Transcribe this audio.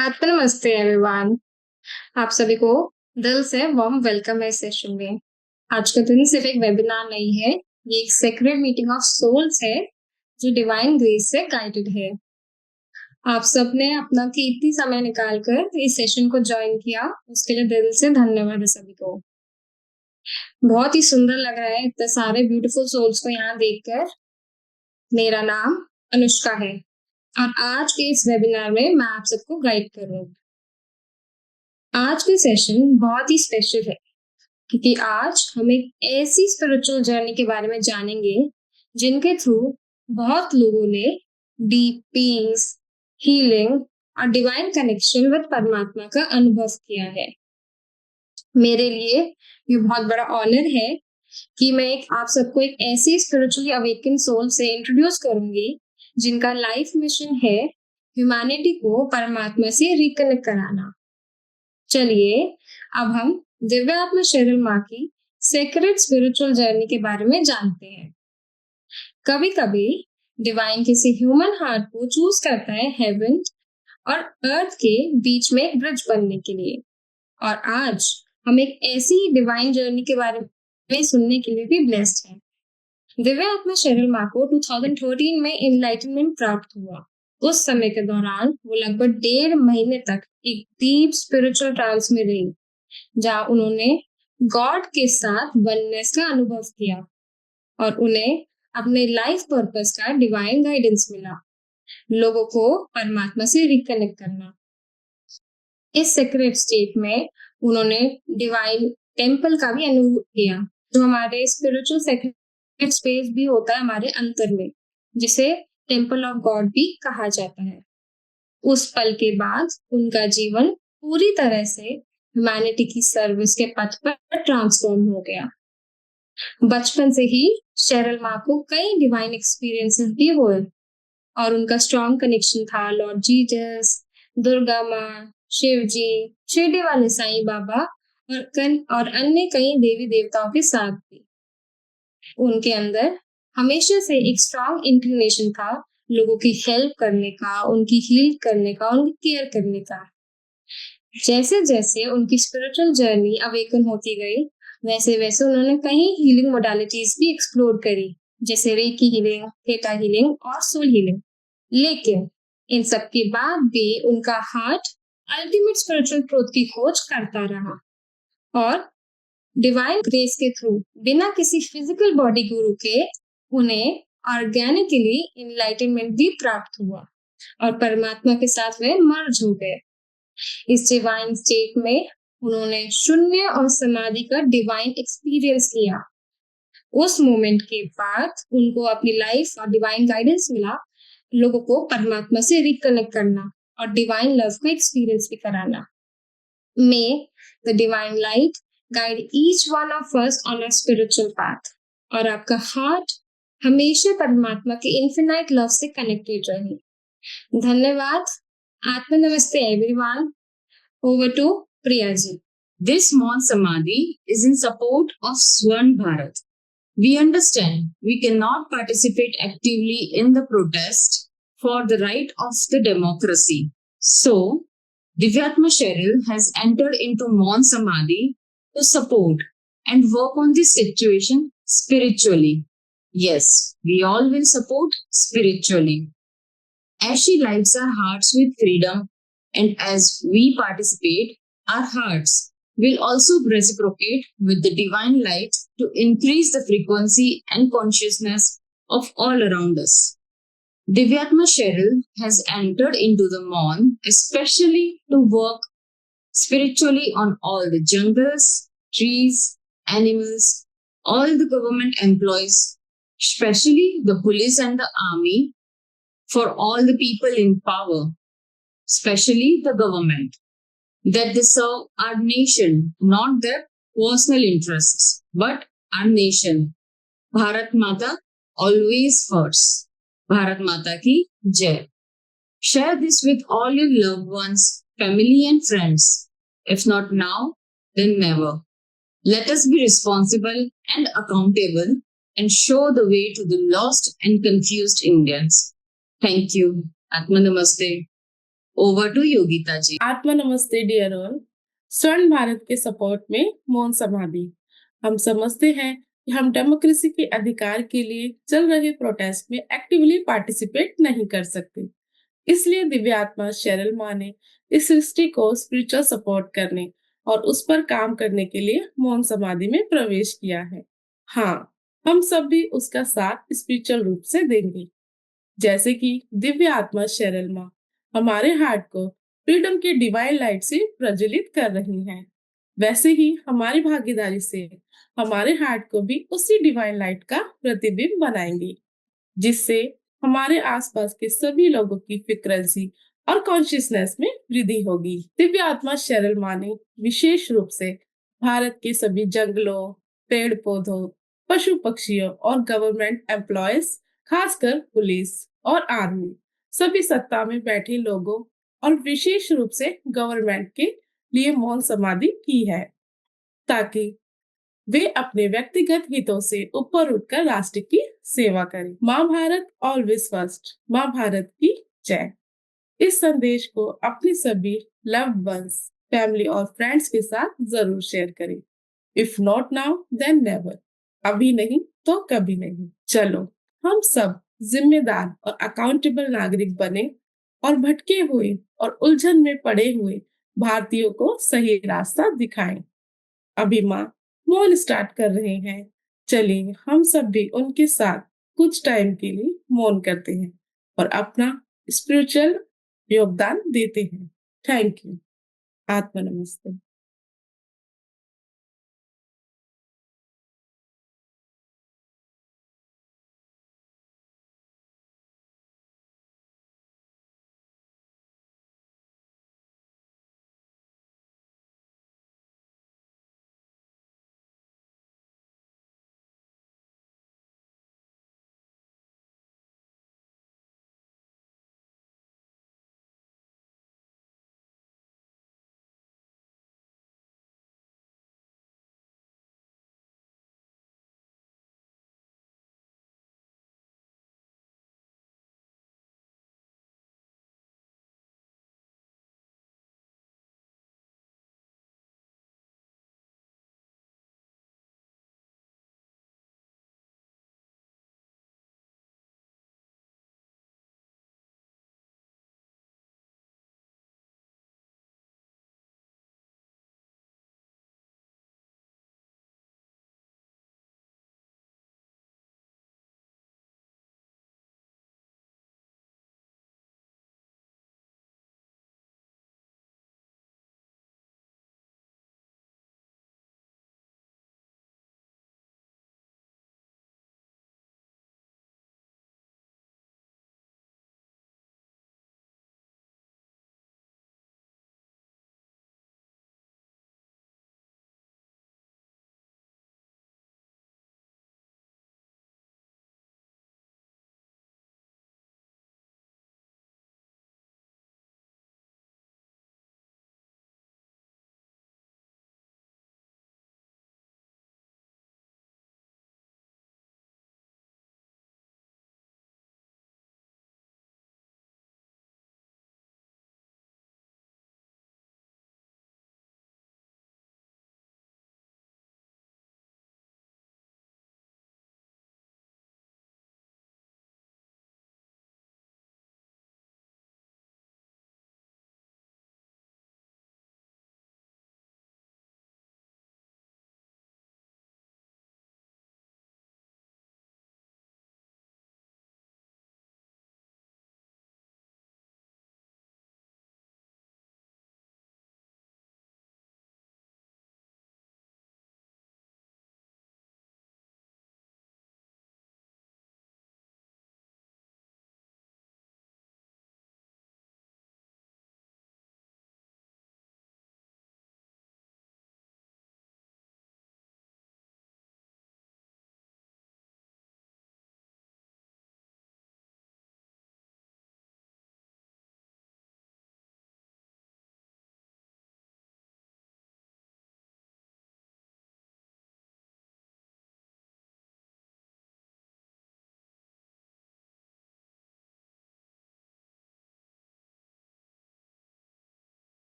आपका नमस्ते एवरीवन। आप सभी को दिल से वार्म वेलकम है इस सेशन में। आज का दिन सिर्फ एक वेबिनार नहीं है, ये एक सेक्रेट मीटिंग ऑफ सोल्स है जो डिवाइन ग्रेस से गाइडेड है। आप सबने अपना कीमती समय निकालकर इस सेशन को ज्वाइन किया, उसके लिए दिल से धन्यवाद है सभी को। बहुत ही सुंदर लग रहा है इतने सारे ब्यूटीफुल सोल्स को यहाँ देखकर। मेरा नाम अनुष्का है और आज के इस वेबिनार में मैं आप सबको गाइड करूंगी। आज के सेशन बहुत ही स्पेशल है क्योंकि आज हम एक ऐसी स्पिरिचुअल जर्नी के बारे में जानेंगे जिनके थ्रू बहुत लोगों ने डीप पीस, हीलिंग और डिवाइन कनेक्शन विद परमात्मा का अनुभव किया है। मेरे लिए ये बहुत बड़ा ऑनर है कि मैं आप सबको एक ऐसी स्पिरिचुअली अवेकन सोल से इंट्रोड्यूस करूंगी जिनका लाइफ मिशन है ह्यूमैनिटी को परमात्मा से रिकनेक्ट कराना। चलिए अब हम दिव्य आत्मा शेरिल माँ की सेक्रेट स्पिरिचुअल जर्नी के बारे में जानते हैं। कभी कभी डिवाइन किसी ह्यूमन हार्ट को चूज करता है हेवन और अर्थ के बीच में एक ब्रिज बनने के लिए, और आज हम एक ऐसी ही डिवाइन जर्नी के बारे में सुनने के लिए भी ब्लेस्ड हैं। दिव्य आत्मा शेरिल माँ को 2013 में एनलाइटनमेंट प्राप्त हुआ। उस समय के दौरान वो लगभग 1.5 महीने तक एक डीप स्पिरिचुअल ट्रांस में रही, जहां उन्होंने गॉड के साथ वननेस का अनुभव किया और उन्हें अपने लाइफ पर्पस का डिवाइन गाइडेंस मिला, लोगों को परमात्मा से रिकनेक्ट करना। इस सीक्रेट स्टेट में उन्होंने डिवाइन टेम्पल का भी अनुभव किया, जो हमारे स्पिरिचुअल सेक्रेट स्पेस भी होता है हमारे अंतर में, जिसे टेम्पल ऑफ गॉड भी कहा जाता है। उस पल के बाद उनका जीवन पूरी तरह से ह्यूमैनिटी की सर्विस के पथ पर ट्रांसफॉर्म हो गया। बचपन से ही शेरिल माँ को कई डिवाइन एक्सपीरियंसेस भी हुए और उनका स्ट्रॉन्ग कनेक्शन था लॉर्ड जीसस, दुर्गा माँ, शिव जी, शिरडी वाले साईं बाबा और अन्य कई देवी देवताओं के साथ भी। उनके अंदर हमेशा से एक स्ट्रॉन्ग इंक्लिनेशन था लोगों की हेल्प करने का, उनकी हील करने का, उनकी केयर करने का। जैसे जैसे उनकी स्पिरिचुअल जर्नी अवेकन होती गई, वैसे वैसे उन्होंने कई हीलिंग मोडालिटीज भी एक्सप्लोर करी, जैसे रेकी हीलिंग, थेटा हीलिंग और सोल हीलिंग। लेकिन इन सब के बाद भी उनका हार्ट अल्टीमेट स्पिरिचुअल ट्रूथ की खोज करता रहा और डिवाइन ग्रेस के थ्रू बिना किसी फिजिकल बॉडी गुरु के उन्हें ऑर्गेनिकली इनलाइटनमेंट भी प्राप्त हुआ और परमात्मा के साथ वे मर्ज हो गए। इस डिवाइन स्टेट में उन्होंने शून्य और समाधि का डिवाइन एक्सपीरियंस किया। उस मोमेंट के बाद उनको अपनी लाइफ और डिवाइन गाइडेंस मिला, लोगों को परमात्मा से रिकनेक्ट करना और डिवाइन लव का एक्सपीरियंस भी कराना। मे the divine light guide each one of us on a spiritual path और आपका हार्ट हमेशा परमात्मा के इन्फिनाइट लव से कनेक्टेड रहे। धन्यवाद। आत्मा नमस्ते everyone. Over to Priya ji. This Maun Samadhi is in support of Swarn Bharat. We understand we cannot participate actively in the protest for the right of the democracy. So, Divyatma Cheryl has entered into Maun Samadhi to support and work on this situation spiritually. Yes, we all will support spiritually. As she lights our hearts with freedom, and as we participate, our hearts will also reciprocate with the divine light to increase the frequency and consciousness of all around us. Divyatma Cheryl has entered into the Maun especially to work spiritually on all the jungles, trees, animals, all the government employees, especially the police and the army, for all the people in power, especially the government, that they serve our nation, not their personal interests, but our nation. Bharat Mata always first. Bharat Mata ki Jai. Share this with all your loved ones, family and friends. If not now, then never. Let us be responsible and accountable and show the way to the lost and confused Indians. Thank you. Atma Namaste. Over to Yogita ji. आत्मा नमस्ते dear all. स्वर्ण भारत के support में मौन समाधि। हम समझते हैं कि हम डेमोक्रेसी के अधिकार के लिए चल रहे प्रोटेस्ट में एक्टिवली पार्टिसिपेट नहीं कर सकते। इसलिए दिव्यात्मा शेरल माँ ने इस सृष्टि को स्पिरिचुअल सपोर्ट करने और उस पर काम करने के लिए मौन समाधि में प्रवेश किया है। हाँ, हम सब भी उसका साथ स्पिरिचुअल रूप से देंगे। जैसे कि दिव्य आत्मा शेरल माँ हमारे हार्ट को फ्रीडम की डिवाइन लाइट से प्रज्वलित कर रही हैं, वैसे ही हमारी भागीदारी से हमारे हार्ट को भी उसी डिवाइन लाइट का प्रतिबिंब बनाएंगे, जिससे हमारे आसपास के सभी लोगों की फ्रीक्वेंसी और कॉन्शियसनेस में वृद्धि होगी। दिव्य आत्मा शेरल माँ ने विशेष रूप से भारत के सभी जंगलों, पेड़ पौधों, पशु पक्षियों और गवर्नमेंट एम्प्लॉयज, खासकर पुलिस और आर्मी, सभी सत्ता में बैठे लोगों और विशेष रूप से गवर्नमेंट के लिए मौन समाधि की है, ताकि वे अपने व्यक्तिगत हितों से ऊपर उठकर राष्ट्र की सेवा करें। माँ भारत ऑलवेज फर्स्ट। माँ भारत की जय। इस संदेश को अपने सभी लव्ड वंस, फैमिली और फ्रेंड्स के साथ जरूर शेयर करें। If not now then never. अभी नहीं तो कभी नहीं। चलो हम सब जिम्मेदार और अकाउंटेबल नागरिक बने और भटके हुए और उलझन में पड़े हुए भारतीयों को सही रास्ता दिखाएं। अभी माँ मौन स्टार्ट कर रहे हैं, चलिए हम सब भी उनके साथ कुछ टाइम के लिए मौन करते हैं और अपना स्पिरिचुअल योगदान देते हैं। Thank you. आत्मा नमस्ते।